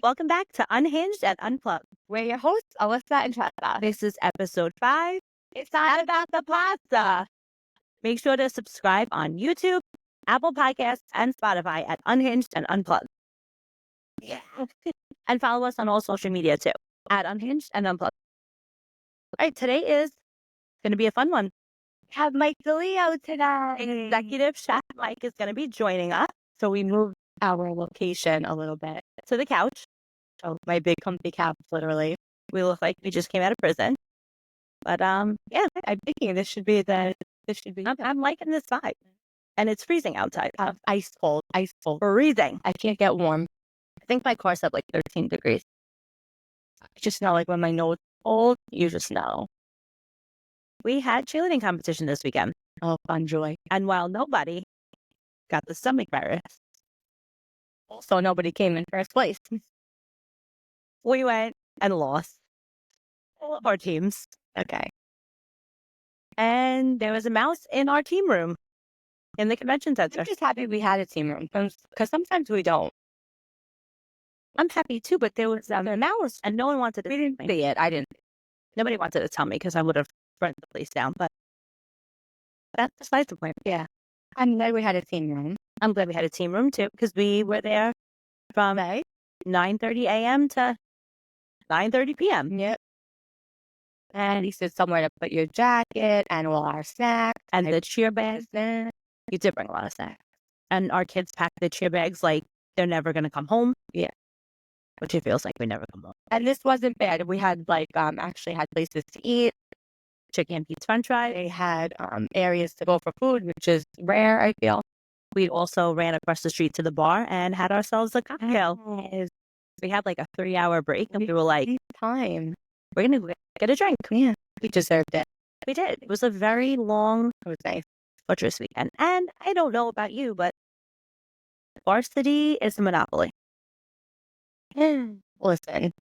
Welcome back to Unhinged and Unplugged. We're your hosts, Alyssa and Tressa. This is episode 5. It's not about the pasta. Make sure to subscribe on YouTube, Apple Podcasts, and Spotify at Unhinged and Unplugged. Yeah. And follow us on all social media too, at Unhinged and Unplugged. All right, today is going to be a fun one. Have Mike DeLeo today. Executive Chef Mike is going to be joining us. So we moved our location a little bit to the couch. So my big comfy couch, literally. We look like we just came out of prison. But yeah, I'm thinking this should be. I'm liking this vibe. And it's freezing outside. Ice cold. Freezing. I can't get warm. I think my car's at like 13 degrees. I just know, like, when my nose is cold, you just know. We had cheerleading competition this weekend. Oh, fun joy. And while nobody got the stomach virus, also nobody came in first place. We went and lost all of our teams. Okay. And there was a mouse in our team room in the convention center. I'm just happy we had a team room because sometimes we don't. I'm happy too, but there was a mouse and no one wanted to. We didn't see it. I didn't. Nobody wanted to tell me because I would have burnt the place down. But that's besides the point. Yeah. I'm glad we had a team room. I'm glad we had a team room too because we were there from 9:30 a.m. to 9:30 p.m. Yep. And he said somewhere to put your jacket and all our snacks. And the cheer bags. You did bring a lot of snacks. And our kids packed the cheer bags like they're never going to come home. Yeah. Which it feels like we never come home. And this wasn't bad. We had actually had places to eat. Chicken and Pete's French fries. They had areas to go for food, which is rare, I feel. We also ran across the street to the bar and had ourselves a cocktail. Yes. We had like a 3-hour break and we were like, time. We're going to get a drink. Yeah. We deserved it. We did. It was a very long, it was nice, torturous weekend. And I don't know about you, but varsity is a monopoly. Listen,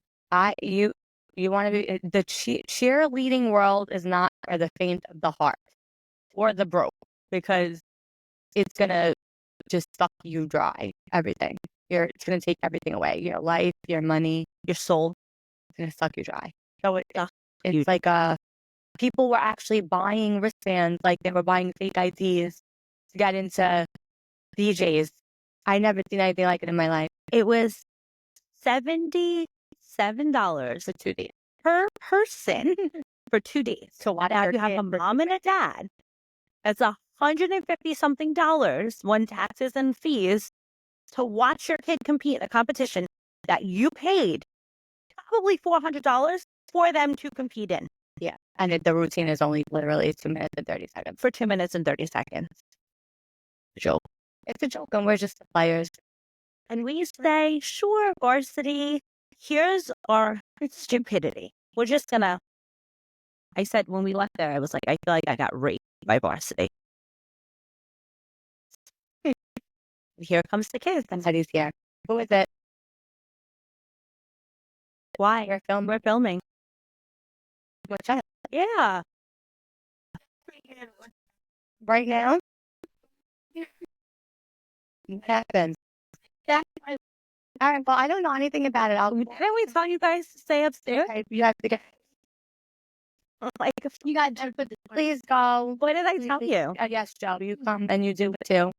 you want to be the cheerleading world is not for the faint of the heart or the broke, because it's gonna just suck you dry. Everything. It's gonna take everything away. Your life, your money, your soul. It's gonna suck you dry. So it's like people were actually buying wristbands, like they were buying fake IDs to get into DJs. I never seen anything like it in my life. It was $77 for 2 days per person for 2 days. So what now you have a mom and a dad. That's $150-something when taxes and fees to watch your kid compete in a competition that you paid probably $400 for them to compete in. Yeah. And the routine is only literally 2 minutes and 30 seconds. For 2 minutes and 30 seconds. Joke. It's a joke, and we're just the players. And we say, sure, varsity, here's our stupidity. We're just gonna. I said when we left there, I was like, I feel like I got raped by varsity. Here comes the kid. Somebody's here. Who is it? Why? We're filming. What's that? Yeah. Right now? What happened? Yeah. All right. Well, I don't know anything about it. Didn't we tell you guys to stay upstairs? Okay, you have to get. Like, you got to please go. What did I tell you? Yes, Joe. You come and you do it too.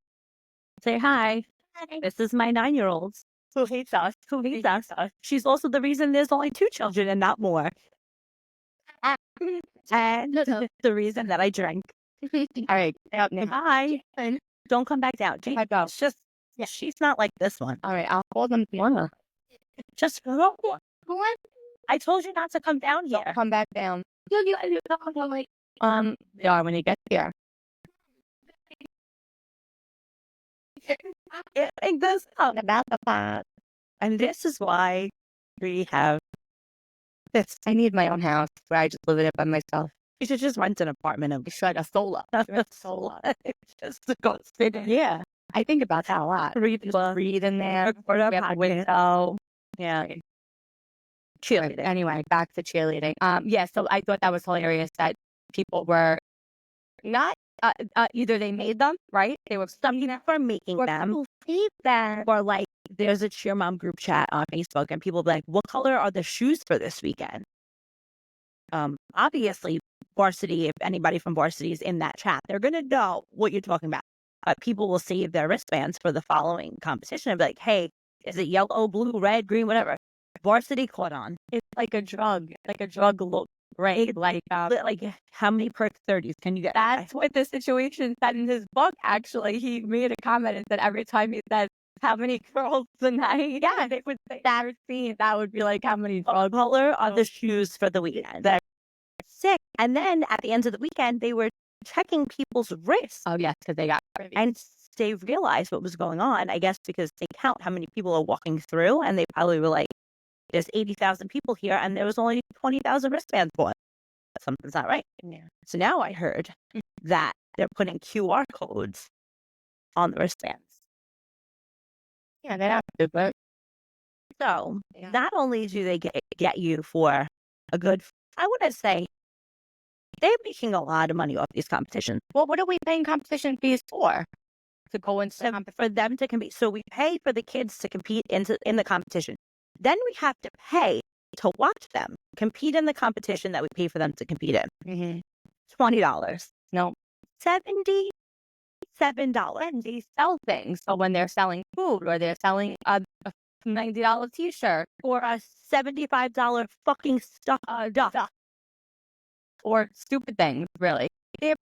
Say hi. Hi. This is my 9-year-old. Who hates us? Who hates us? She's also the reason there's only 2 children and not more. And the reason that I drink. All right. Hi. Don't come back down. I go. It's just, she's not like this one. All right. I'll call them. Just go. I told you not to come down here. Don't come back down. They are when you get here. It goes up. About the pot. And this is why we have this. I need my own house where I just live in it by myself. You should just rent an apartment and should a solar. just to go sit in. Yeah. I think about that a lot. Breathe in there. Window. Yeah. Cheerleading. Anyway, back to cheerleading. Yeah, so I thought that was hilarious that people were not either they made them, right? They were Some people are making them. hate that. Or like, there's a cheer mom group chat on Facebook, and people be like, "What color are the shoes for this weekend?" Obviously, varsity. If anybody from varsity is in that chat, they're gonna know what you're talking about. People will save their wristbands for the following competition and be like, "Hey, is it yellow, blue, red, green, whatever?" Varsity caught on. It's like a drug look, right? Like how many perk 30s can you get? That's what the situation said in his book. Actually, he made a comment and said every time he says how many girls tonight, yeah, they would say that scene. That would be like how many What color are the shoes for the weekend? They're sick. And then at the end of the weekend, they were checking people's wrists. Oh yes, because they got And they realized what was going on, I guess, because they count how many people are walking through, and they probably were like, there's 80,000 people here, and there was only 20,000 wristbands bought. Something's not right. Yeah. So now I heard that they're putting QR codes on the wristbands. Yeah, they have to, but So not only do they get you for a good, I wouldn't say they're making a lot of money off these competitions. well, what are we paying competition fees for? To go into For them to compete. So we pay for the kids to compete in the competition. Then we have to pay to watch them compete in the competition that we pay for them to compete in. $20. No, $77. and they sell things. So when they're selling food or they're selling a $90 T-shirt Or a $75 fucking stuff. or stupid things, really, they're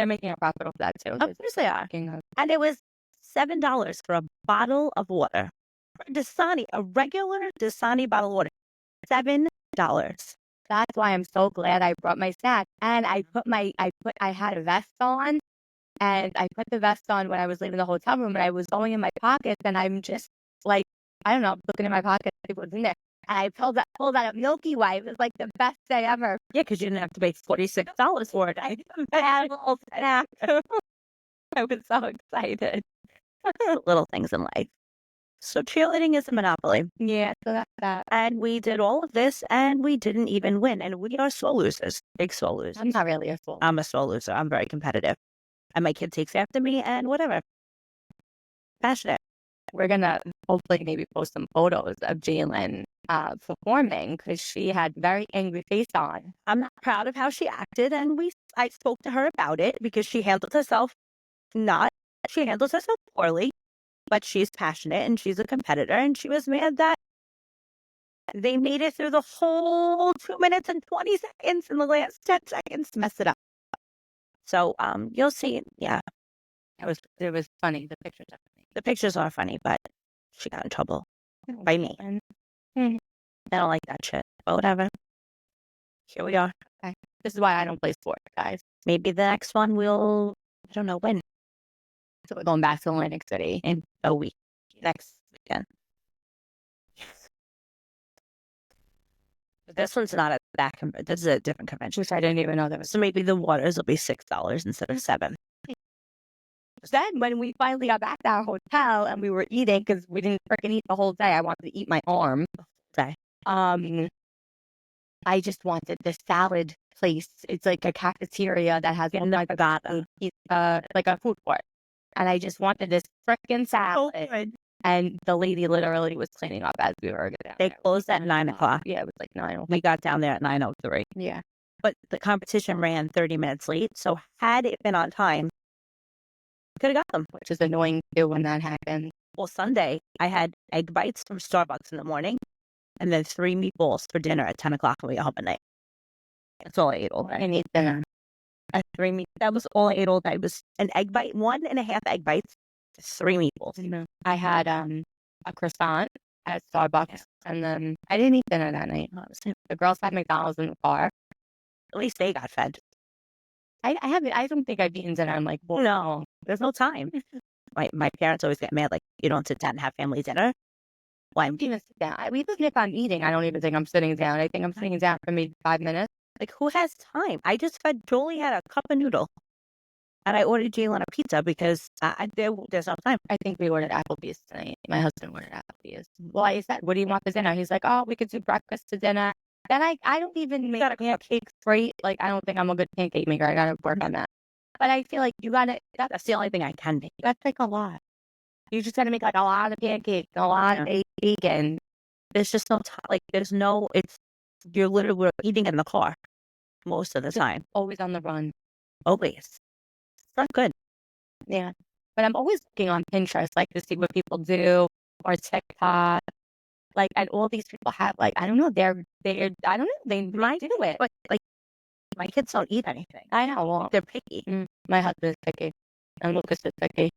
making a profit off that too. Of course they are. And it was $7 for a bottle of water. Dasani, a regular Dasani bottle of water. $7. That's why I'm so glad I brought my snack. And I had a vest on, and I put the vest on when I was leaving the hotel room, and I was going in my pockets, and I'm just like, I don't know, looking in my pocket, it was in there. And I pulled out a Milky Way. It was like the best day ever. Yeah, because you didn't have to pay $46 for it. I had a little snack. I was so excited. Little things in life. So cheerleading is a monopoly. Yeah, so that's that. And we did all of this, and we didn't even win. And we are sore losers. Big sore losers. I'm not really a fool. I'm a sore loser. I'm very competitive. And my kid takes after me, and whatever. Passionate. We're going to hopefully maybe post some photos of Jalen performing, because she had very angry face on. I'm not proud of how she acted, and I spoke to her about it because she handled herself poorly, but she's passionate and she's a competitor, and she was mad that they made it through the whole 2 minutes and 20 seconds in the last 10 seconds to mess it up. So you'll see. Yeah, It was funny. the pictures are funny, but she got in trouble by me. I don't like that shit, but whatever. Here we are. Okay. This is why I don't play sports, guys. Maybe the next one I don't know when. So we're going back to Atlantic City In a week. Next weekend. But this one's not this is a different convention. which I didn't even know there was. So maybe the waters will be $6 instead of $7. Then when we finally got back to our hotel and we were eating, because we didn't freaking eat the whole day, I wanted to eat my arm. Okay. I just wanted the salad place. It's like a cafeteria that has like a food court. And I just wanted this freaking salad. good. And the lady literally was cleaning up as we were down They there. closed at 9 o'clock. Yeah, it was like 9. We got down there at 9:03. Yeah. But the competition ran 30 minutes late. So had it been on time, we could have got them. Which is annoying too when that happens. Well, Sunday, I had egg bites from Starbucks in the morning and then 3 meatballs for dinner at 10 o'clock when we got home at night. That's all I ate all day. I need dinner. That was all I ate all day. It was an egg bite, 1.5 egg bites, 3 meatballs. I had a croissant at Starbucks, and then I didn't eat dinner that night. The girls had McDonald's in the car. At least they got fed. I don't think I've eaten dinner. I'm like, well, No, there's no time. My parents always get mad, like, you don't sit down and have family dinner. Well, I'm even sit down. Even if I'm eating, I don't even think I'm sitting down. I think I'm sitting down for maybe 5 minutes. like, who has time? I just fed Jolie had a cup of noodle. And I ordered Jalen a pizza because there's no time. I think we ordered Applebee's tonight. My husband ordered Applebee's. Well, I said, what do you want for dinner? He's like, oh, we could do breakfast to dinner. Then I don't even make pancakes straight. Like, I don't think I'm a good pancake maker. I got to work on that. But I feel like that's the only thing I can make. That's like a lot. You just gotta make like a lot of pancakes, a lot of bacon. There's just no time. Like, there's no, you're literally eating in the car most of the time. Always on the run. Always. It's not good. Yeah. But I'm always looking on Pinterest, like to see what people do, or TikTok. Like, and all these people have, like, I don't know, I don't know, they might do it. But, like, my kids don't eat anything. I know. Well, They're picky. my husband is picky. And Lucas is picky.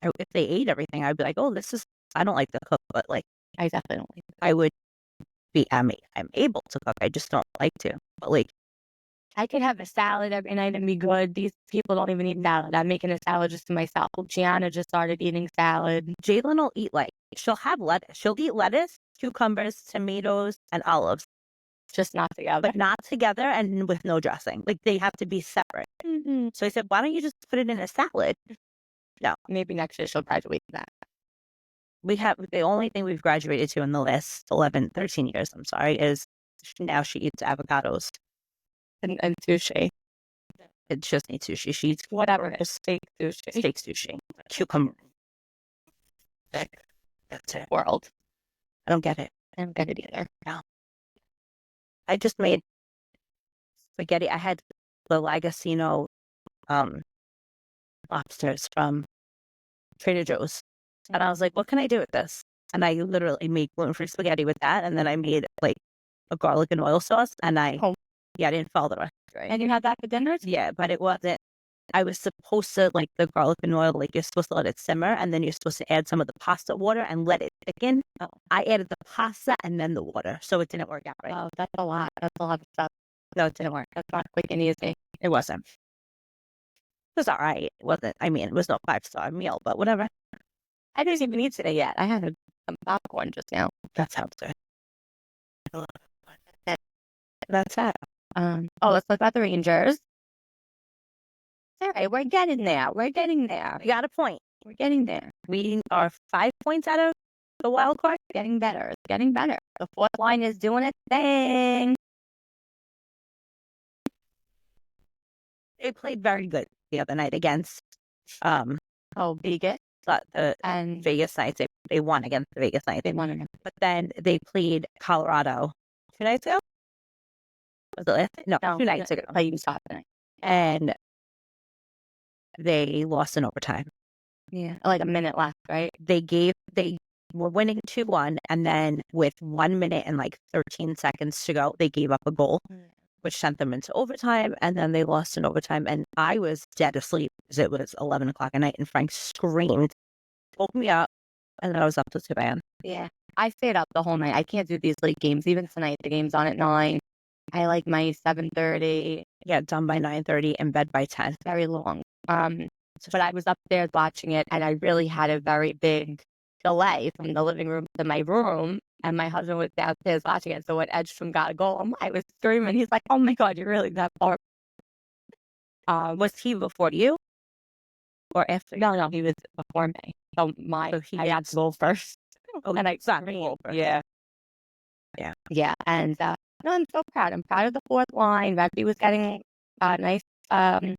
If they ate everything, I'd be like, oh, I don't like to cook, but, like, I definitely don't like I would be, I'm able to cook. I just don't like to. But, like, I could have a salad every night and be good. These people don't even eat salad. I'm making a salad just to myself. Gianna just started eating salad. Jalen will eat, like, she'll have lettuce. She'll eat lettuce, cucumbers, tomatoes, and olives. Just not together. But not together and with no dressing. Like, they have to be separate. So I said, why don't you just put it in a salad? No. Maybe next year she'll graduate to that. We have, the only thing we've graduated to in the last 11, 13 years, I'm sorry, is now she eats avocados. And sushi. It just needs sushi. She eats Whatever it is. Steak sushi. steak sushi. Cucumber. That's it. World. I don't get it. I don't get it either. No. I just made spaghetti. I had the Lagosino lobsters from Trader Joe's. And I was like, what can I do with this? And I literally made gluten-free spaghetti with that. And then I made, like, a garlic and oil sauce. And I didn't follow the recipe. Right? And you had that for dinner? Yeah, but it wasn't. I was supposed to, like, the garlic and oil, like, you're supposed to let it simmer. And then you're supposed to add some of the pasta water and let it thicken. I added the pasta and then the water. So it didn't work out right. Oh, that's a lot. That's a lot of stuff. No, it didn't work. That's not quick and easy. It wasn't. It was all right. It wasn't, I mean, it was no 5-star meal, but whatever. I didn't even eat today yet. I had some popcorn just now. That sounds good. That's it. Let's talk about the Rangers. All right, we're getting there. We're getting there. We got a point. We're getting there. We are 5 points out of the wild card. Getting better. It's getting better. The fourth line is doing its thing. They played very good the other night against Vegas. And Vegas Knights. They won against the Vegas Knights. They won against. But then they played Colorado 2 nights ago. Was it last night? No, 2 nights ago. Play Utah tonight. And they lost in overtime. Yeah, like a minute left, right? They were winning 2-1, and then with 1 minute and like 13 seconds to go, they gave up a goal, which sent them into overtime, and then they lost in overtime. And I was dead asleep because it was 11 o'clock at night, and Frank screamed, woke me up, and then I was up to 2 a.m. Yeah, I stayed up the whole night. I can't do these late games. Even tonight, the game's on at 9. I like my 7:30. Yeah, done by 9:30, in bed by 10. Very long. But I was upstairs watching it, and I really had a very big delay from the living room to my room, and my husband was downstairs watching it. So when Edgestrom got a goal, I was screaming. He's like, "Oh my God, you're really that far." Was he before you? Or after? No, he was before me. So I had to go first. And I screamed. Yeah. And no, I'm so proud. I'm proud of the fourth line. Rugby was getting nice on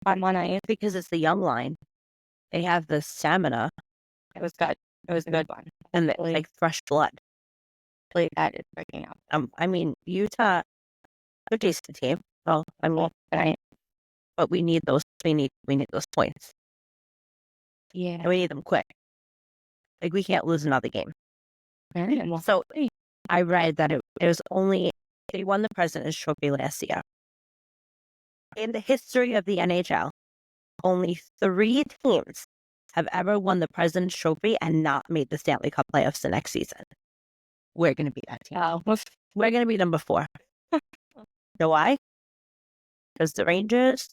one ice because it's the young line. They have the stamina. It was good. It was a good one. And like fresh blood. That is breaking out. I mean, Utah, they're a decent team. Well, I mean, but we need those. We need those points. Yeah, and we need them quick. Like, we can't lose another game. Right. So I read that it was only they won the President's Trophy last year. In the history of the NHL, only 3 teams have ever won the President's Trophy and not made the Stanley Cup playoffs the next season. We're going to be that team. Oh. We're going to be number 4. You know why? Because the Rangers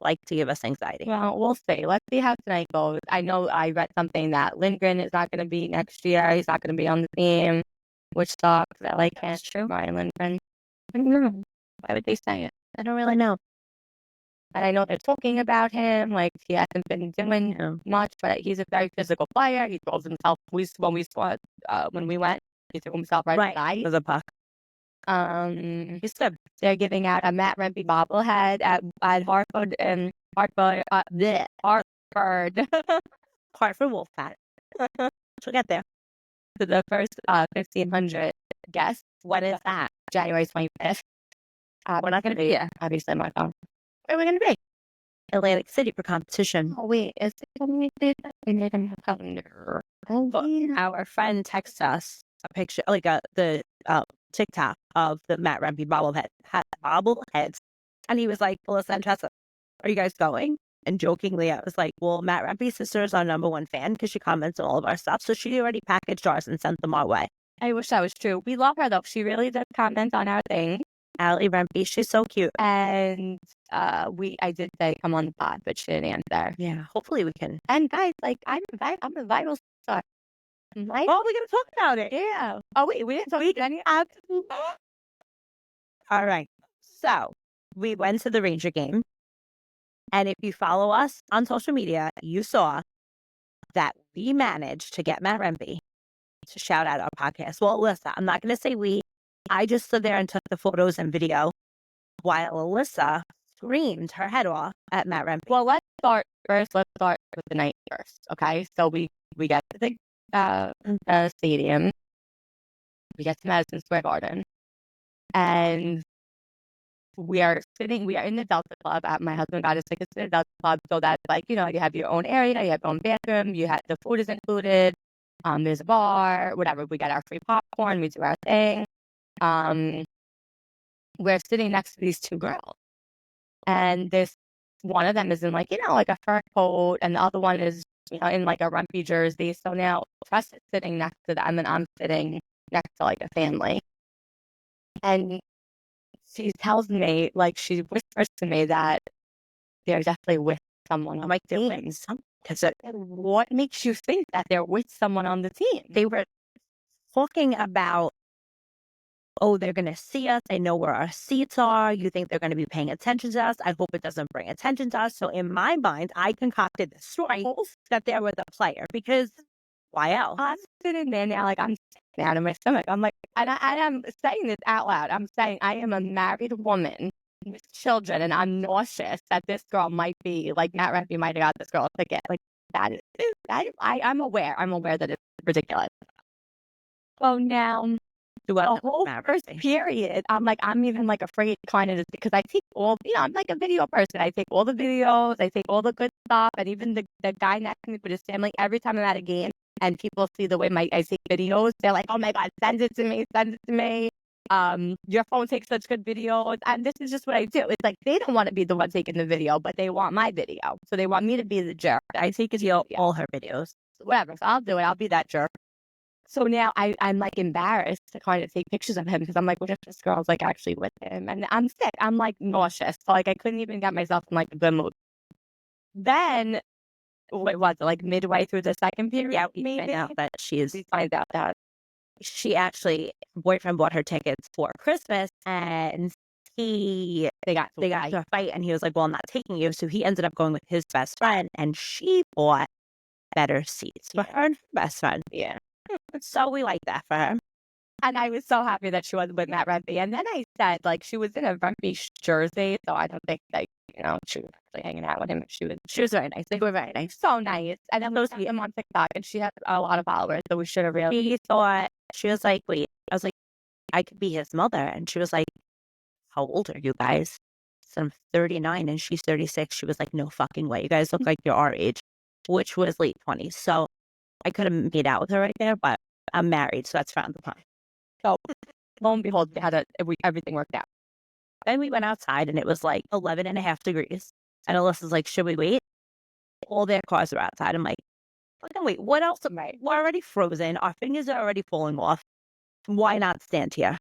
like to give us anxiety. Well, we'll see. Let's see how tonight goes. I know I read something that Lindgren is not going to be next year. He's not going to be on the team, which sucks. I like him. True. Ryan Lindgren. I don't know. Why would they say it? I don't really know. And I know they're talking about him. Like, he hasn't been doing much, but he's a very physical player. He throws himself. When we went, he threw himself right aside. With a puck. He said they're giving out a Matt Rempe bobblehead at Hartford and Hartford Hartford. Hartford Wolf Fat. She'll get there. To the first 1,500 guests. When is that? January 25th. We're not going to be here, obviously, my phone. Where are we going to be? Atlantic City for competition. Oh, wait. Is it going to be calendar? Our friend texts us a picture, like the TikTok of the Matt Rempe bobbleheads. And he was like, Melissa and Tressa, are you guys going? And jokingly, I was like, well, Matt Rempe's sister is our #1 fan because she comments on all of our stuff. So she already packaged ours and sent them our way. I wish that was true. We love her, though. She really does comment on our thing. Allie Rempe, she's so cute. And I did say come on the pod, but she didn't answer. Yeah, hopefully we can. And guys, like, I'm a vital star. Oh, we're going to talk about it. Yeah. Oh, wait, we didn't talk about any. Absolutely. All right. So we went to the Ranger game. And if you follow us on social media, you saw that we managed to get Matt Rempe to shout out our podcast. Well, Alyssa, I'm not going to say we. I just stood there and took the photos and video while Alyssa screamed her head off at Matt Rempe. Well, let's start with the night first, okay? So we get to the stadium. We get to Madison Square Garden. And we are in the Delta Club. My husband got us tickets to the Delta Club. So that's like, you have your own area, you have your own bathroom, the food is included. There's a bar, whatever. We get our free popcorn, we do our thing. We're sitting next to these two girls. And one of them is in like a fur coat, and the other one is, in like a Rumpy jersey. So now Tress is sitting next to them, and I'm sitting next to like a family. And she tells me, like, she whispers to me that they're definitely with someone on the team. Because what makes you think that they're with someone on the team? They were talking about, oh, they're going to see us. They know where our seats are. You think they're going to be paying attention to us. I hope it doesn't bring attention to us. So in my mind, I concocted the story that they're with a player because why else? I'm sitting there now, like, I'm sitting out of my stomach. I'm like, and I'm saying this out loud. I'm saying I am a married woman with children, and I'm nauseous that this girl might be, like, Matt Rempe might have got this girl a ticket. Like, I'm aware. I'm aware that it's ridiculous. So now, the whole first period, I'm even like afraid kind of, because I take all, I'm like a video person. I take all the videos, I take all the good stuff, and even the guy next to me with his family, every time I'm at a game and people see the way I take videos, they're like, oh my God, send it to me. Your phone takes such good videos. And this is just what I do. It's like, they don't want to be the one taking the video, but they want my video. So they want me to be the jerk. I take all her videos. Whatever. So I'll do it. I'll be that jerk. So now I'm like embarrassed to kind of take pictures of him because I'm like, what if this girl's like actually with him? And I'm sick. I'm like nauseous. So like I couldn't even get myself in like a good mood. Then, what was it, like midway through the second period? Yeah, we find out that we find out that she actually, her boyfriend bought her tickets for Christmas, and they got into a fight, and he was like, well, I'm not taking you. So he ended up going with his best friend, and she bought better seats for her and her best friend. Yeah. So we like that for her. And I was so happy that she was with Matt Rempe. And then I said, like, she was in a Rempe jersey, so I don't think, like, she was actually hanging out with him. She was very nice. They were very nice. So nice. And then we see him on TikTok, and she has a lot of followers, so we should have really. She thought, she was like, wait. I was like, I could be his mother. And she was like, how old are you guys? So I'm 39 and she's 36. She was like, no fucking way. You guys look like you're our age, which was late 20s. So I could have made out with her right there, but I'm married, so that's frowned upon. So lo and behold, everything worked out. Then we went outside and it was like 11.5 degrees. And Alyssa's like, should we wait? All their cars are outside. I'm like, wait, what else? We're already frozen. Our fingers are already falling off. Why not stand here?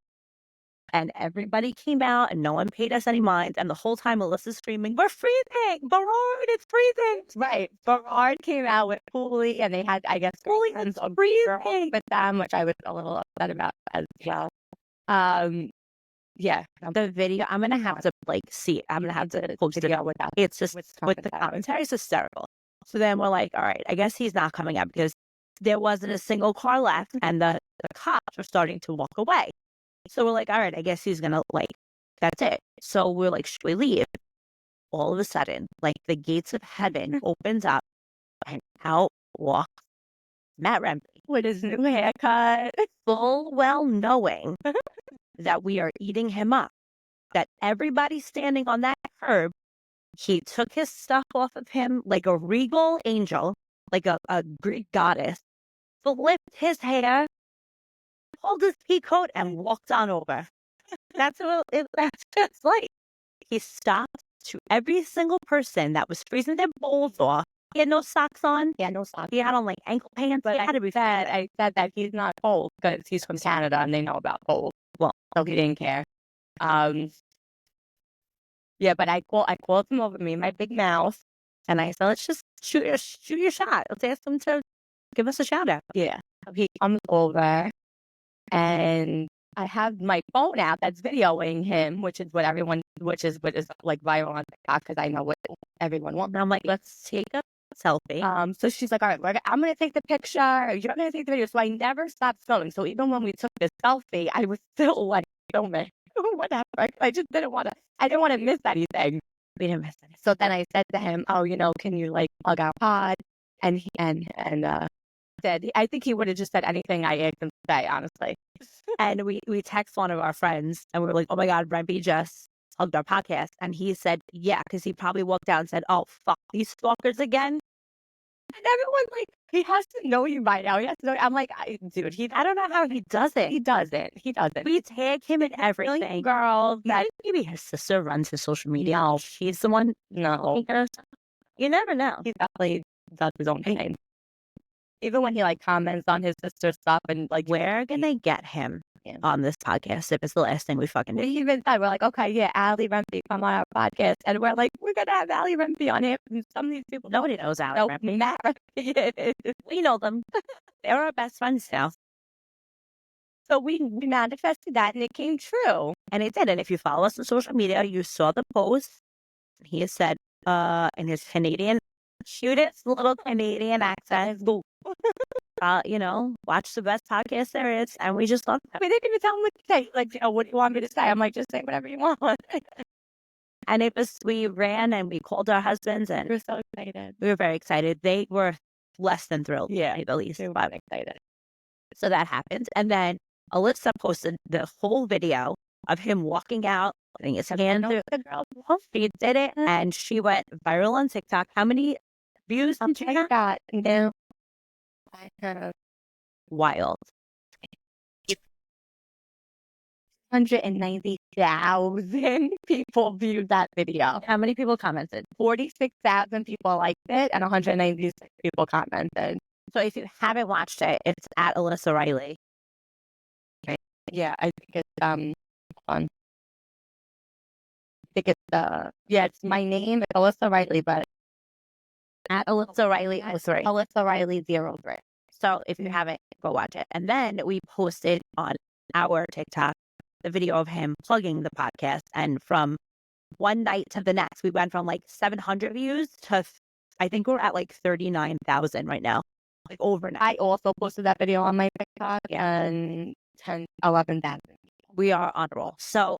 And everybody came out and no one paid us any mind. And the whole time Alyssa's screaming, we're freezing! Berard, it's freezing! Right. Berard came out with Cooley, and they had, I guess, Cooley is freezing with them, which I was a little upset about as well. Yeah. The video, I'm going to have to see it. I'm going to have to post it. It's just with the commentary. It's hysterical. So then we're like, all right, I guess he's not coming out because there wasn't a single car left and the cops were starting to walk away. So we're like, all right, I guess he's going to that's it. So we're like, should we leave? All of a sudden, the gates of heaven opens up And out walks Matt Rempe with his new haircut. full well knowing that we are eating him up. That everybody standing on that curb, he took his stuff off of him like a regal angel, like a Greek goddess, flipped his hair, pulled his pea coat, and walked on over. That's just like. He stopped to every single person that was freezing their bowls off. He had no socks on. He had no socks. He had on like ankle pants. But He had to be fed. I said that he's not cold because he's from Canada and they know about cold. Well, so he didn't care. Yeah, but I called him over, me and my big mouth, and I said, let's just shoot your shot. Let's ask him to give us a shout out. Yeah. So he comes over and I have my phone out that's videoing him, which is what is like viral on TikTok because I know what everyone wants. And I'm like, let's take a selfie. So she's like, all right, I'm going to take the picture. You're going to take the video. So I never stopped filming. So even when we took the selfie, I was still like filming. Whatever. I just didn't want to miss anything. We didn't miss anything. So then I said to him, oh, can you like plug our pod? And he said, I think he would have just said anything I asked him to say, honestly. And we text one of our friends and we were like, oh my God, Rempe just plugged our podcast. And he said, yeah, because he probably walked out and said, oh, fuck these stalkers again. And everyone's like, he has to know you by now. He has to know. I'm like, dude, I don't know how he does it. He doesn't. We tag him in everything. Girl, that maybe his sister runs his social media. No, she's the one. No. You never know. He definitely does his own thing. Even when he like comments on his sister's stuff and like, we're gonna get him on this podcast if it's the last thing we fucking do. We even said, we're like, okay, yeah, Ali Rempe, come on our podcast. And we're like, we're going to have Ali Rempe on here. And some of these people, nobody knows Ali Rempe. Matt Rempe. We know them. They're our best friends now. So we manifested that and it came true. And it did. And if you follow us on social media, you saw the post. He said, in his Canadian, cutest little Canadian accent, watch the best podcast there is. And we just love them. We didn't even tell him what to say. Like, what do you want me to say? I'm like, just say whatever you want. And we ran and we called our husbands and we were so excited. We were very excited. They were less than thrilled, at least. They were excited. So that happened. And then Alyssa posted the whole video of him walking out, putting his hand through the girl. She did it and she went viral on TikTok. How many views did you have? Got no. I have wild. 190,000 people viewed that video. How many people commented? 46,000 people liked it and 196 people commented. So if you haven't watched it, it's at Alyssa Riley. Yeah, I think it's fun. I think it's it's my name, it's Alyssa Riley, but at Alyssa Riley 03. Alyssa Riley 03. So if you haven't, go watch it. And then we posted on our TikTok the video of him plugging the podcast. And from one night to the next, we went from like 700 views to I think we're at like 39,000 right now. Like overnight. I also posted that video on my TikTok and 11,000. We are on a roll. So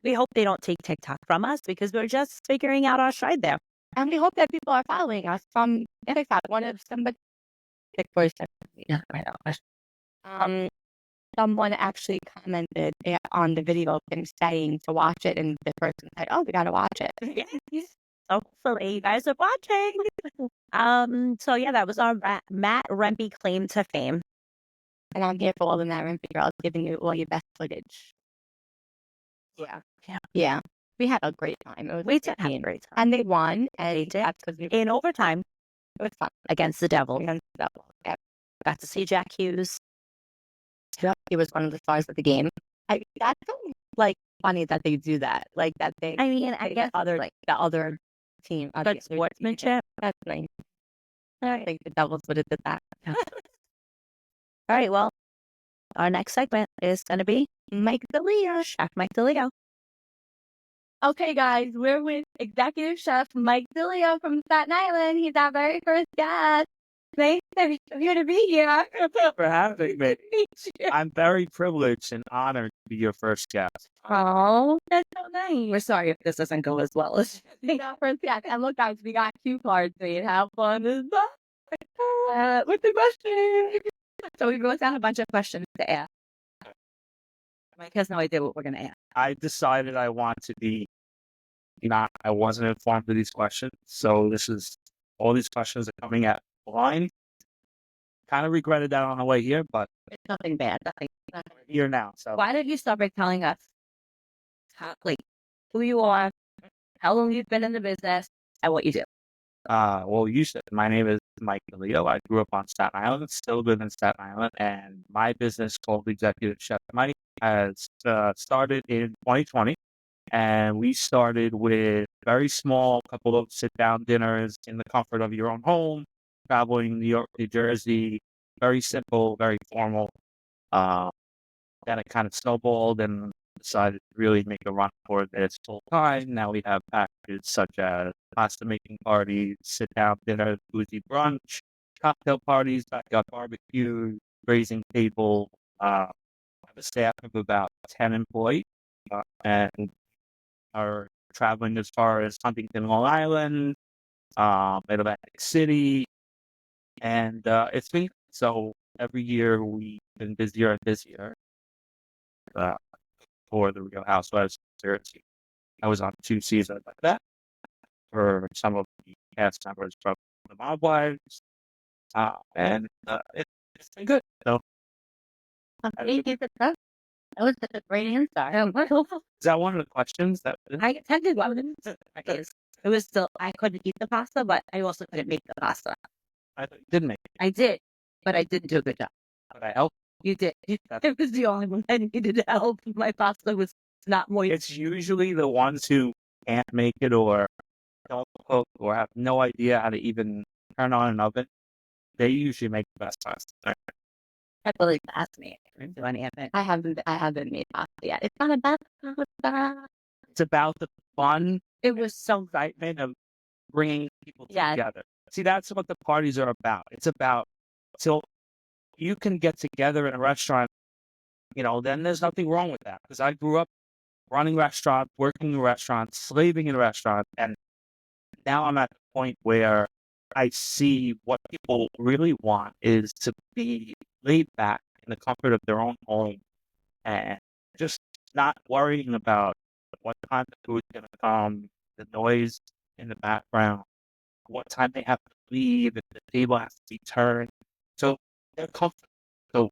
we hope they don't take TikTok from us because we're just figuring out our stride there. And we hope that people are following us from TikTok. One of somebody, someone actually commented on the video of him saying to watch it, and the person said, "Oh, we gotta watch it." Hopefully, you guys are watching. So yeah, that was our Matt Rempe claim to fame. And I'm here for all the Matt Rempe girls, giving you all your best footage. Yeah. We had a great time. We did have a great time. And they won. And they did. That's because in overtime. It was fun. Against the Devil. Yeah. Got to see Jack Hughes. He was one of the stars of the game. That's like funny that they do that. Like that they. I mean, I guess the other team. Good sportsmanship. That's nice. I think the Devils would have did that. All right. Well, our next segment is going to be Mike DeLeo. Chef Mike DeLeo. Okay, guys, we're with Executive Chef Mike DeLeo from Staten Island. He's our very first guest. Nice of you to be here. For having me. I'm very privileged and honored to be your first guest. Oh, that's so nice. We're sorry if this doesn't go as well as And look, guys, we got cue cards made. How fun is that? With the question. So we wrote down a bunch of questions to ask. Mike has no idea what we're going to ask. I decided I want to be I wasn't informed of these questions. So all these questions are coming at blind. Kind of regretted that on the way here, but It's nothing bad. Nothing. we're here now. So Why don't you start by telling us who you are, how long you've been in the business, and what you do? well, you said my name is Mike DeLeo. I grew up on Staten Island, still live in Staten Island, and my business called Executive Chef Mike has started in 2020. And we started with very small, couple of sit-down dinners in the comfort of your own home, traveling New York, New Jersey, very simple, very formal. Then it kind of snowballed and decided to really make a run for this full time. Now we have packages such as pasta making parties, sit-down dinner, boozy brunch, cocktail parties, backyard barbecue, raising table. I have a staff of about 10 employees, and are traveling as far as Huntington, Long Island, Atlantic City, and it's been so every year we've been busier and busier for the Real Housewives series. I was on 2 seasons like that for some of the cast members from the Mob Wives, and it's been good. So That was such a great answer. is that one of the questions that I attended one. It was still, I couldn't eat the pasta, but I also couldn't make the pasta. I thought you did make it, I did, but I didn't do a good job. but I helped. You did. It was the only one I needed help. My pasta was not moist. It's usually the ones who can't make it or don't cook or have no idea how to even turn on an oven. They usually make the best pasta. I believe that's me. I didn't do any of it. I haven't made pasta yet. It's not a bad pasta. It's about the fun, It was so excitement of bringing people Yes. together. See, that's what the parties are about. It's about, so you can get together in a restaurant, then there's nothing wrong with that. Because I grew up running restaurants, working in restaurants, slaving in restaurants, and now I'm at the point where I see what people really want is to be laid back in the comfort of their own home and just not worrying about what time the food's going to come, the noise in the background, what time they have to leave, if the table has to be turned. So they're comfortable. So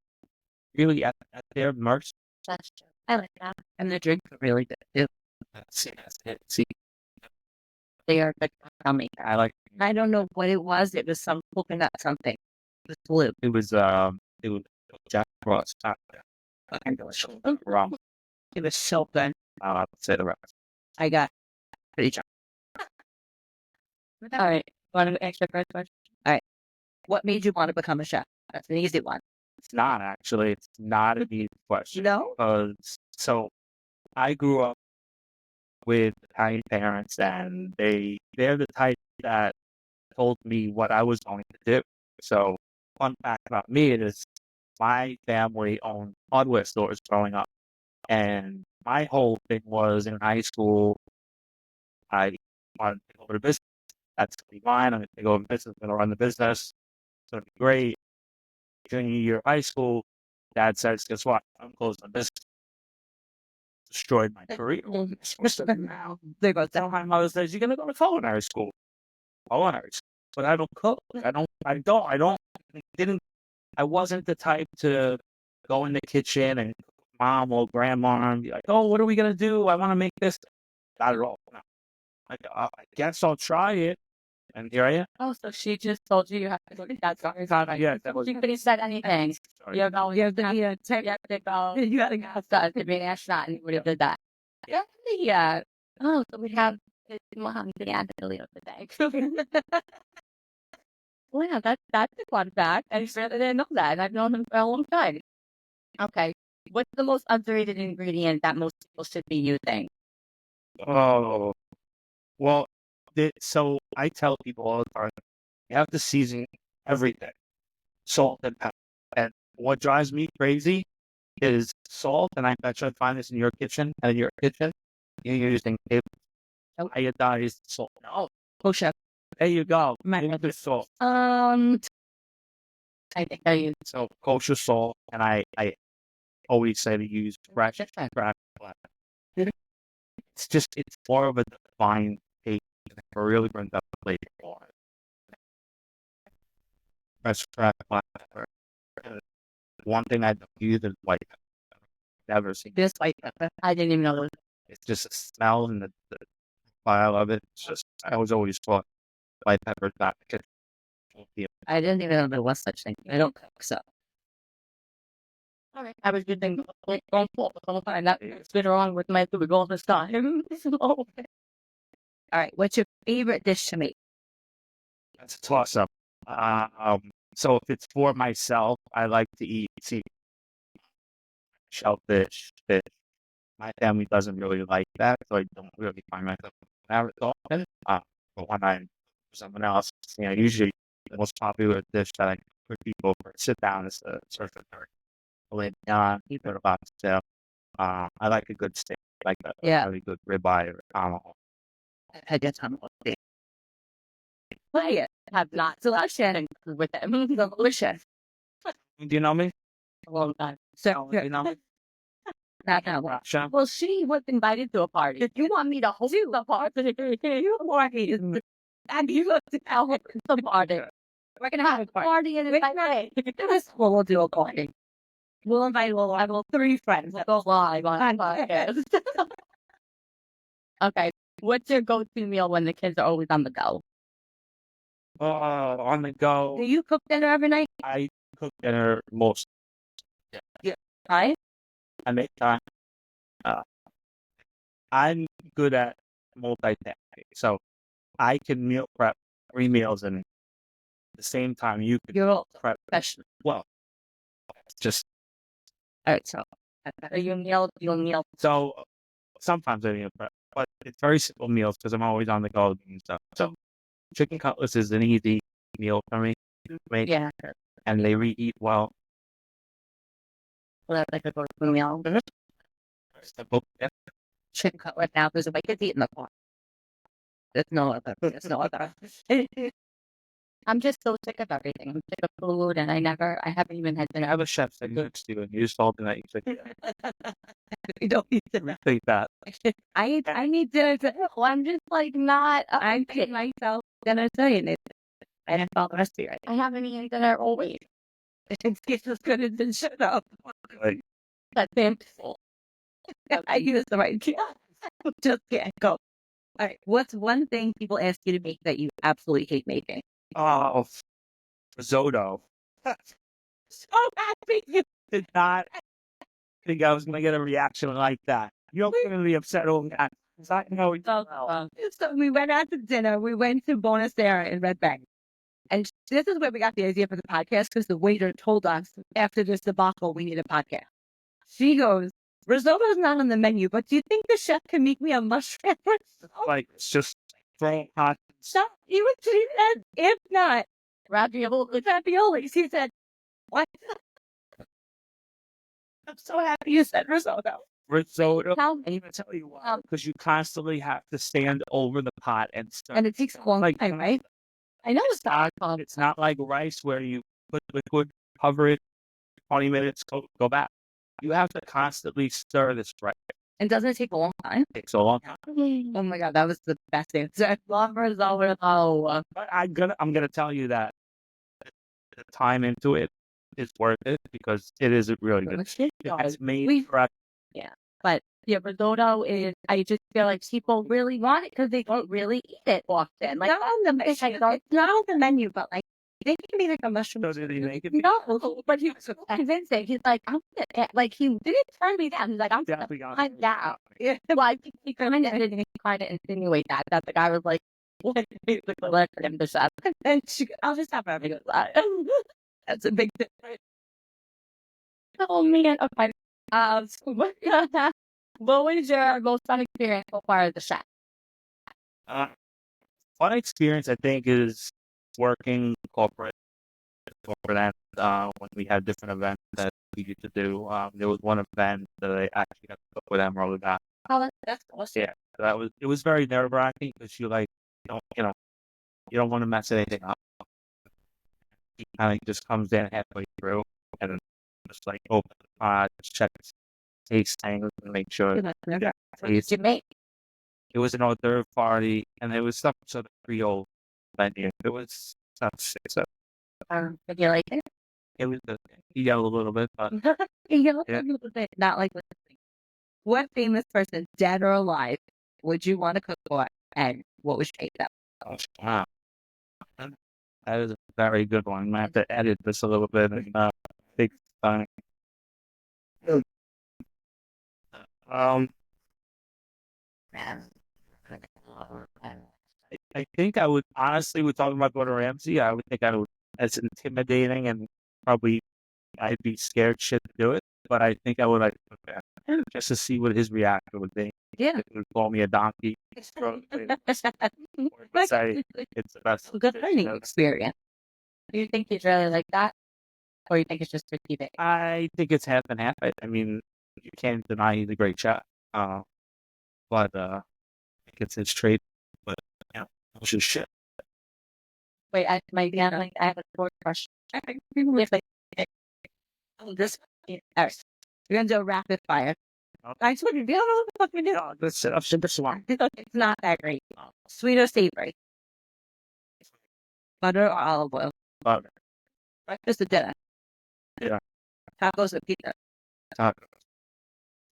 really at their mercy. That's true. I like that. And the drinks are really good too. That's it. See, They are good for me. I like I don't know what it was. It was some coconut something. It was blue. it was Jack Frost. Wrong. It was so good. I'll have to say the rest. I got pretty drunk. All right. Want to answer the first question? All right. What made you want to become a chef? That's an easy one. It's not actually. It's not an easy question. No? Because so I grew up with Italian parents, and they're the type that told me what I was going to do. So fun fact about me is my family owned hardware stores growing up, and my whole thing was in high school I wanted to take over the business. That's gonna be mine. I'm gonna take over the business. I'm gonna run the business. It's gonna be great. Junior year of high school, Dad says, "Guess what? I'm closing the business." Destroyed my career. Now There goes tell my mother says, "You're gonna go to culinary school." Culinary school, but I don't cook. I wasn't the type to go in the kitchen and mom or grandma and be like, "Oh, what are we gonna do? I want to make this." Not at all. No. I guess I'll try it, and here I am. Oh, so she just told you have to go to that sorry. Yeah, that was. She couldn't said anything. Sorry. You have to go. You have to go. You got to go outside to be an astronaut, and you would have did that. Yeah. Oh, so we have his mom the Anthony of the day. Well, yeah, that's a fun fact. I really didn't know that. I've known him for a long time. Okay. What's the most underrated ingredient that most people should be using? Oh, well, so I tell people all the time, you have to season everything, salt and pepper. And what drives me crazy is salt, and I bet you I find this in your kitchen and in your kitchen. You're using iodized salt. Oh, chef. There you go. My- Good salt. I think I use So kosher salt, and I always say to use fresh cracked black. It's more of a defined taste. It really brings up the flavor. Fresh cracked black pepper. One thing I don't use is white pepper. Never seen this white pepper. I didn't even know. It's just the smell and the file of it. It's just, I was always taught white pepper is not the kitchen. I didn't even know there was such thing. I don't cook, so. All right. I was good thing. Don't fall the whole time. That's been wrong with my food all this time. All right. What's your favorite dish to make? That's a toss up. So if it's for myself, I like to eat shellfish, fish. My family doesn't really like that, so I don't really find myself that often. But when I'm for someone else, usually the most popular dish that I put people for sit down is the surf and turkey. Eat it about still. I like a good steak, like a really good ribeye or tomahawk. I guess I'm okay. Play it. Have lots of sharing with them. Delicious. Do you know me? A long time. So, You know me? not now. Sean? Well, she was invited to a party. If you want me to host the party, you want me to, and you have to tell her it's a party. We're going to have a party in this. Well, we'll do a party. We'll invite I will 3 friends that go live on podcast. Okay. What's your go-to meal when the kids are always on the go? On the go. Do you cook dinner every night? I cook dinner most. Yeah. Right? I make time. I'm good at multitasking, so I can meal prep 3 meals and at the same time you could You're all prep. professional. Well, it's just All right. So, you'll meal. so sometimes I meal prep, but it's very simple meals because I'm always on the go and stuff. So chicken cutlets is an easy meal for me to make, Yeah. and they eat well. Well, that's like a go-to meal. Simple. Yeah. Chicken cutlet now because if I could eat in the car. There's no other. There's no other. I'm just so sick of everything. I'm sick of food, and I haven't even had I dinner. have a chef that next to you, and you just told me that you think You don't need dinner. think that. I need dinner. I'm just like not. I'm paying myself dinner saying it. I have all the rest of it. I haven't eaten dinner all week. It's as good as it should have. Like, That's painful. I use the right. Just can't go. All right. What's one thing people ask you to make that you absolutely hate making? oh, risotto. So happy you Did not think I was going to get a reaction like that. You're going to be upset over that. 'Cause I know it's So we went out to dinner. We went to Bonacera in Red Bank. And this is where we got the idea for the podcast because the waiter told us after this debacle, we need a podcast. She goes, risotto's not on the menu, but do you think the chef can make me a mushroom risotto? like, it's just throwing hot. So he said, if not, raviolis. He said, what? I'm so happy you said risotto. Risotto. How? I even tell you why. Because you constantly have to stand over the pot and stir. And it takes a long time, right? I know it's not. It's not like rice where you put liquid, cover it, 20 minutes, go back. You have to constantly stir this rice. And doesn't it take a long time? It takes a long time. Oh my god, that was the best answer. Long risotto. Oh, But I'm gonna tell you that the time into it is worth it because it is really good. It's made correct. but yeah, risotto is. I just feel like people really want it because they don't really eat it often. Like it's not on the menu, but like they can be like a mushroom. So did he make it? No, but he was convincing. He's like, I'm gonna, like he didn't turn me down. He's like, I'm gonna Definitely got find out. Yeah, well, I think he kind of insinuate that the guy was like, what? Basically, let him to shut. And I'll just have having a lot. That's a big difference. Oh man, okay. So what was your most fun experience so far as a chef? Fun experience, I think, is working corporate and when we had different events that we used to do. There was one event that I actually got to cook with Emerald. Oh, that's awesome. Yeah, it was very nerve wracking because you don't want to mess anything up. He kind of just comes in halfway through and just like open the pot, just check taste things and make sure. Yeah. What did you make? It was an hors d'oeuvre party, and it was some sort of Creole menu. It was not so. Did you like it? It was he yelled a little bit, but You know, Yeah. a little bit, not like listening. What famous person, dead or alive, would you want to cook for, and what would you make them? wow, that is a very good one. I have to edit this a little bit and take time. Um, I think I would honestly, with talking about Gordon Ramsay, I would think I would, as intimidating and probably I'd be scared shit to do it, but I think I would like just to see what his reaction would be. Yeah. He would call me a donkey. Or say it's the best. Good dish learning ever. experience. Do you think he'd really like that? Or you think it's just for TV? I think it's half and half. I mean, you can't deny he's a great chef. But I think it's his trait. But which is shit. Wait, I have a short question. If like, this, all right, we're gonna do a rapid fire. I swear, you don't know what the fuck we do. Let's up to this one. It's not that great. Sweet or savory? Butter or olive oil? Butter. Breakfast or dinner? Yeah. Tacos or pizza? Tacos.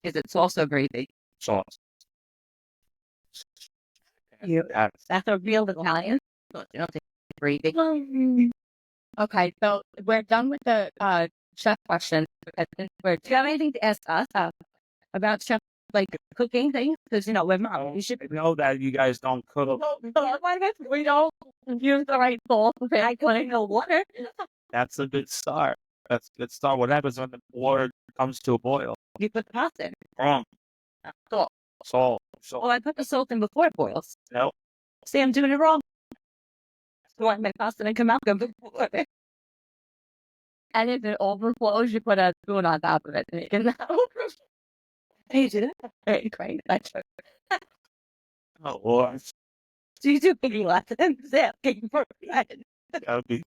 Is it salsa or gravy? Sauce. You. That's a real Italian. You don't think gravy. Okay, so we're done with the chef questions. Do you have anything to ask us about chef, like cooking things? Because we're not. You should. I know that you guys don't cook. We don't use the right sauce. I couldn't know water. That's a good start. That's a good start. What happens when the water comes to a boil? You put the pasta in. Wrong. Salt. Salt. Well, I put the salt in before it boils. No. See, I'm doing it wrong. So I make pasta and come out good before. And if it overflows, you put a spoon on top of it. And it can overflow. Hey, you do that? Very great. That's Oh, Lord. so you do cooking lessons. Yeah, cooking for friends. I'll be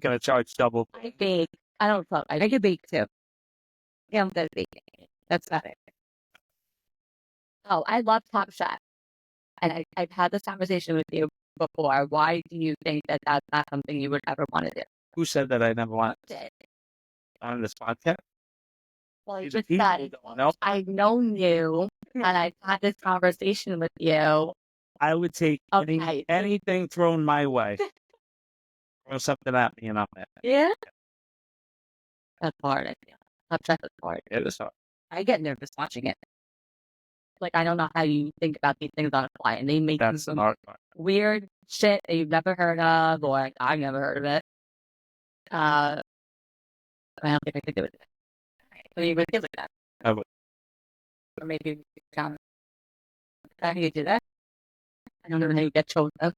gonna charge double. I bake. I don't cook. I can bake too. Yeah, I'm good at baking. That's about it. Oh, I love Top Chef. And I've had this conversation with you before. Why do you think that that's not something you would ever want to do? Who said that I never want on this podcast? Well, you These just people said, don't know. I've known you and I've had this conversation with you. I would take Okay. anything thrown my way. Throw something at me and I'm at it. Yeah? That's hard, I feel. Top Chef is hard. It is hard. I get nervous watching it. Like, I don't know how you think about these things on a fly, and they make That's the some hard part. weird shit that you've never heard of, or I've never heard of it. I don't think I could do it. So you would feel like that. I would. Or maybe how do you do that? I don't know how you get chosen up.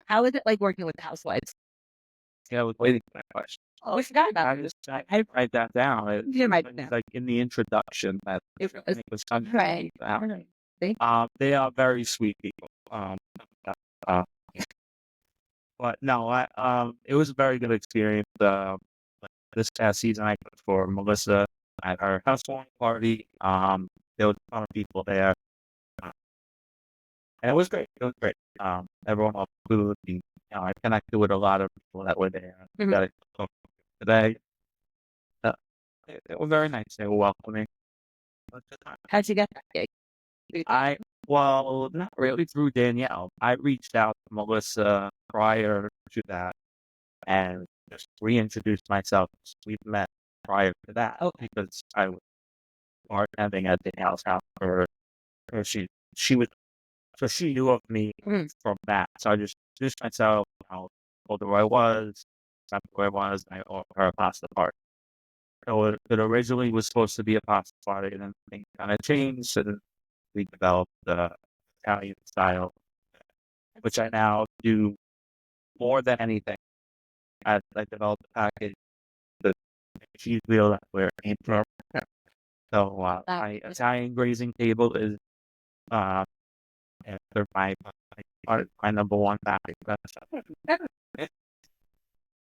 How is it like working with the Housewives? Yeah, I was waiting for that question. Oh, I forgot about it. I write that down. You write it It's down. like in the introduction that It I was think was kind of right. they are very sweet people. But no, it was a very good experience. This past season, I cooked for Melissa at her housewarming party. There was a ton of people there, and it was great. It was great. Everyone loved the food. I connected with a lot of people that were there. Mhm. That I talked to today. They were very nice. They were welcoming. How'd you get that gig? Well, not really through Danielle. I reached out to Melissa prior to that and just reintroduced myself. We met prior to that because I was bartending at Danielle's house for her. She knew of me from that. So I just introduced myself, told her where I was, and I offered her a pasta party. So it originally was supposed to be a pasta party, and then things kind of changed, and we developed the Italian style, which I now do more than anything. I developed the package, the cheese wheel that where it came from, So my Italian grazing table is after my number one topic.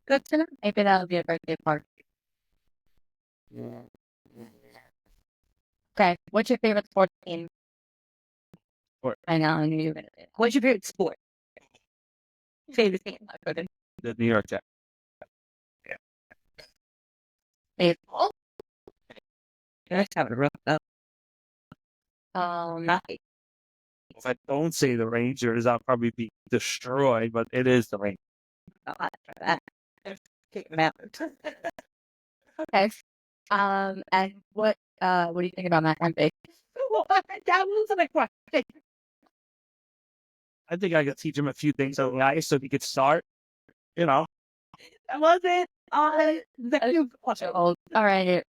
Good to know. Maybe that'll be a birthday party. Okay. What's your favorite sports team? Sport. I know. I knew you were gonna say that. What's your favorite sport? Favorite team? I couldn't. The New York Jets. Baseball. That's having a rough up. If I don't say the Rangers, I'll probably be destroyed, but it is the Rangers. Kick them out. Okay. And what do you think about Matt Kempe? That was my question. I think I could teach him a few things on the ice so he could start. You know, That wasn't on the question. All right.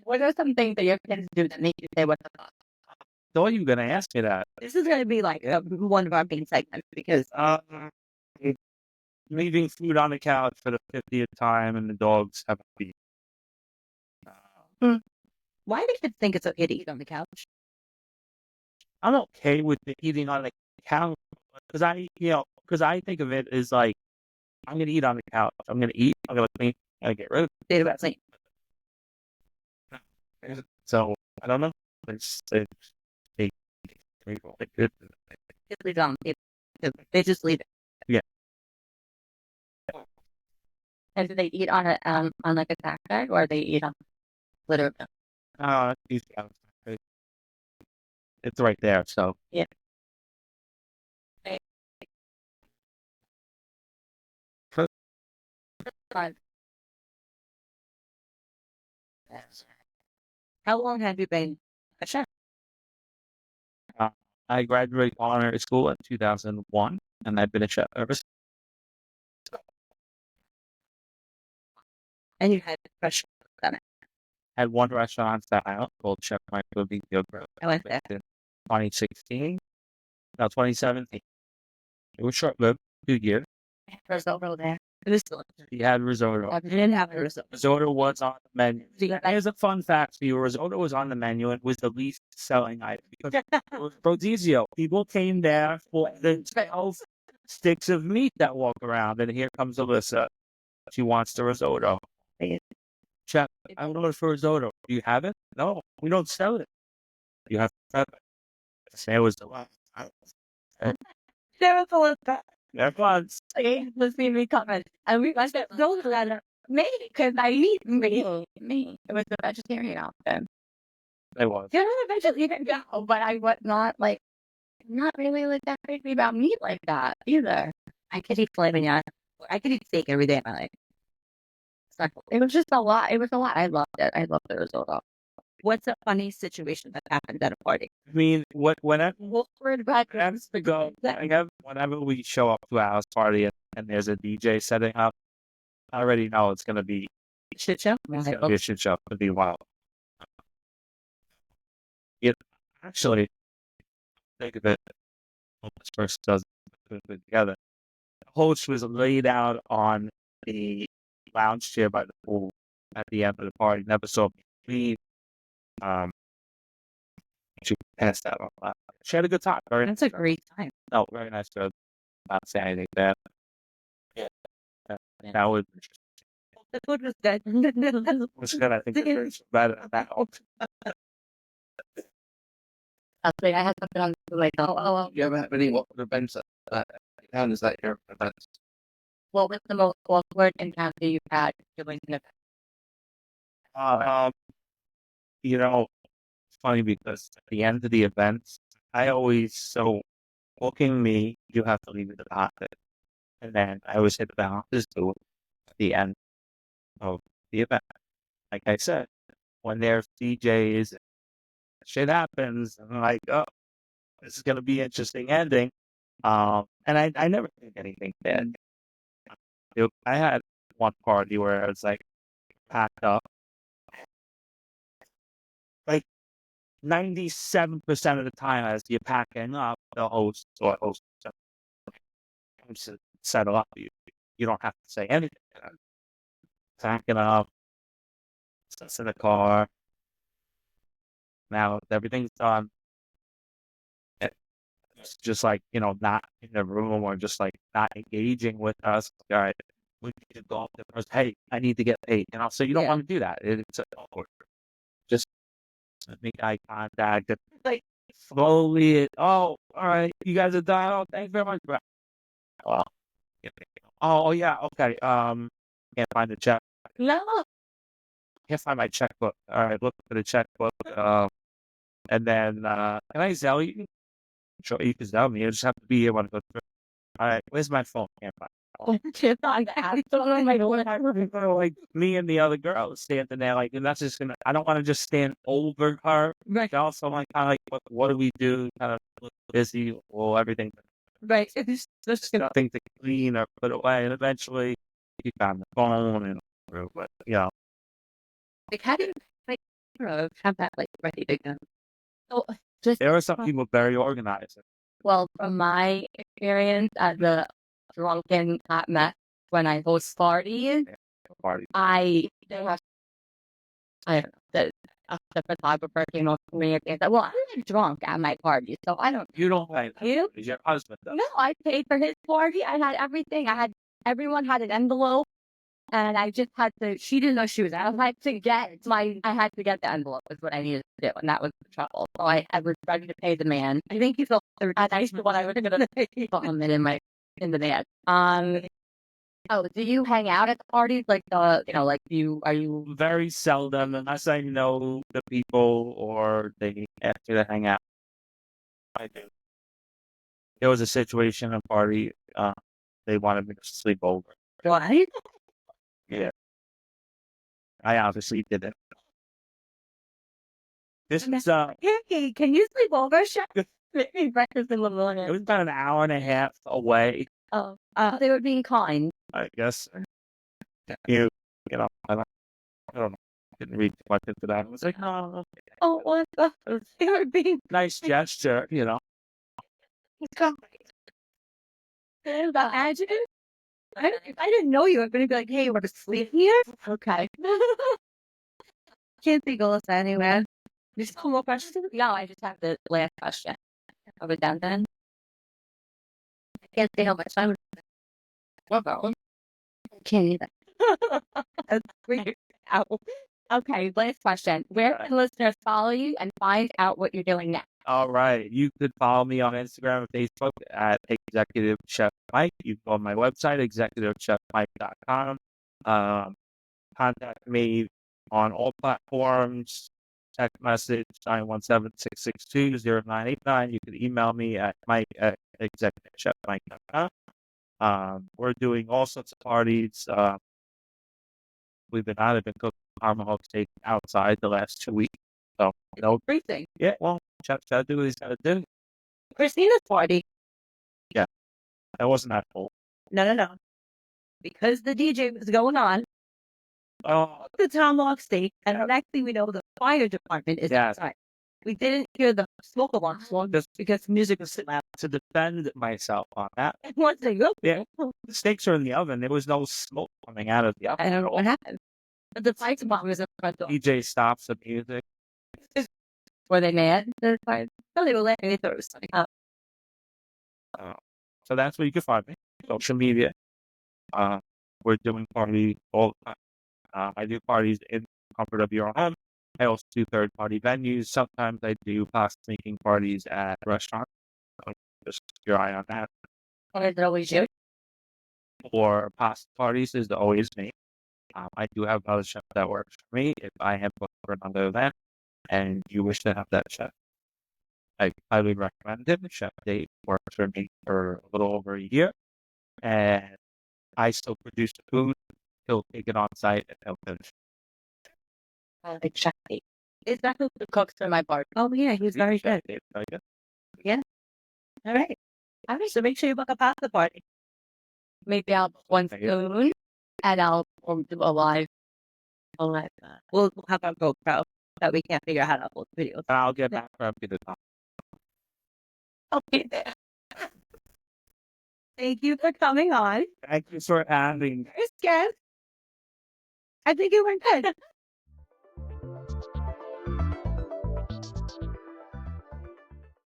What are some things that your kids do that make you say what the fuck? so you gonna ask me that? This is going to be like one of our main segments because Leaving food on the couch for the 50th time, and the dogs have a feed. why do kids think it's okay to eat on the couch? I'm okay with the eating on the couch because I think of it as like I'm gonna eat on the couch. I'm gonna eat. I'm gonna clean. I'm gonna get rid of They about saying it. So I don't know. They just leave it on. They just leave it. And do they eat on a on like a snack bag or they eat on literally? It's right there. So Yeah. How long have you been a chef? I graduated culinary school in 2001, and I've been a chef ever since. And you had a question on it. Had one restaurant on Staten Island called Chef Michael Video Grill. I went there. In 2016, no, 2017. It was short-lived, 2 years. Risotto there. It was delicious. He had risotto. I didn't have a risotto. Risotto was on the menu. So you got Here's a fun fact for you. Risotto was on the menu and was the least selling item because it was Prodizio. People came there for the 12 sticks of meat that walk around, and here comes Alyssa. She wants the risotto. Chef, I want it for risotto. Do you have it? No, we don't sell it. You have to prep it. It was the last. There was a little bit. There was. Let's see me comment. And we must have those that me because I eat me. It was a vegetarian option. It was. You're not a vegetarian, no, but I was not like not really like that crazy about meat like that either. I could eat filet mignon. I could eat steak every day of my life. It was just a lot. It was a lot. I loved it. I loved the risotto. What's a funny situation that happened at a party? I mean, whenever That- whenever we show up to a house party and there's a DJ setting up, I already know it's gonna be Shit show? it's gonna be a shit show. It'll be wild. It actually think of it. This person does put it together. The host was laid out on the lounge chair by the pool at the end of the party. Never saw me leave. She passed out on that. She had a good time. That's a great time. No, very nice girl. Not saying anything bad. Yeah. That was The food was good. good. I think it's better than that. That's right. I had something on like You ever have any events that town is that your events? what was the most awkward encounter you've had doing an event? You know, it's funny because at the end of the event, booking me, you have to leave a deposit. And then I always hit the balances too at the end of the event. Like I said, when there's DJs, shit happens, and I'm like, oh, this is going to be an interesting ending. And I never think anything bad. I had one party where I was like packed up. Like 97% of the time as you're packing up, the host comes to settle up. You don't have to say anything. Packing up, stuff in the car. Now everything's done. It's just like, not in the room or just like not engaging with us. All right, we need to go up to first. Hey, I need to get paid. So you don't Yeah. want to do that. It's awkward. Just make eye contact. And, like slowly. Oh, all right. You guys are done. Oh, thanks very much. Oh, yeah. Okay. Can't find the check. No. Can't find my checkbook. All right, look for the checkbook. And then can I Zell you? Sure, you can Zell me. You just have to be here when I go through. All right, where's my phone? Can't find like me and the other girl standing there, like, and that's just gonna. I don't want to just stand over her. Right. Also, like, kind of like, what do we do? Kind of look busy or everything. Right. It's just Nothing to clean or put away, and eventually you found the phone and but like how do you have that like ready to go? So just there are some people very organized. well, from my experience as a drunken hot mess when I host parties, Party. I don't know, the photographer came up to me and said, "Well, I'm not drunk at my party, so I don't." You don't pay. You? Is your husband does. No, I paid for his party. I had everything. Everyone had an envelope, and I just had to. She didn't know she was out. I had to get the envelope. Is what I needed to do, and that was the trouble. So I was ready to pay the man. I think he's the nice one I was going to pay in the van. Oh, do you hang out at the parties? Like are you? Very seldom, unless I know the people or they ask me to hang out. I do. There was a situation at a party. They wanted me to sleep over. What? Yeah, I obviously didn't. This is Hey, can you sleep over? Sure. Maybe breakfast in the morning. it was about an hour and a half away. Oh, they were being kind. I guess I don't know. Didn't read too much into that. I was like, oh, Oh, what the? They were being nice gesture. kind. Imagine. I didn't know you were going to be like, hey, you want to sleep here? Okay. Can't think of this anywhere. Just one more question? No, I just have the last question. Are we done then? I can't say how much time. What about one? Can't either. That's weird. Ow. Okay, last question. Where can listeners follow you and find out what you're doing next? All right. You could follow me on Instagram and Facebook at Executive Chef Mike. You can go on my website, executivechefmike.com. Contact me on all platforms. Text message 917-662-0989. You can email me at mike@executivechefmike.com. We're doing all sorts of parties. We've been cooking tomahawk steak outside the last 2 weeks. So, Great thing. yeah, well, chef's got to do what he's got to do. Christina's party. That wasn't that full. No. Because the DJ was going on, Oh, the tomahawk steak, and the next thing we know, the fire department is Yes. outside. We didn't hear the smoke alarm just because music was so loud. to defend myself on that. And once they go, Yeah. The steaks are in the oven. There was no smoke coming out of the oven. I don't know what happened. But the fire department was in front door. DJ stops the music. Were they mad? The fire, no, they were laughing. They thought it was funny. So that's where you can find me. Social media. We're doing parties all the time. I do parties in the comfort of your own home. I also do third-party venues. Sometimes I do pasta making parties at restaurants. So just keep your eye on that. Or is it always you? Or pasta parties is always me. I do have another chef that works for me. If I am booked for another event and you wish to have that chef, I highly recommend him. Chef Dave works for me for a little over a year. And I still produce the food. He'll take it on site and he'll finish. Like Chef Dave. Is that who cooks for my party? Oh, yeah, he's very Chef good. Dave, very good. All right. So make sure you book a pasta party. Maybe I'll book one Thank you. soon, and I'll do a live. We'll have our GoPro that we can't figure out how to upload videos. And I'll get back from you to talk. Okay, there. Thank you for coming on. Thank you for having. First guest. I think it went good.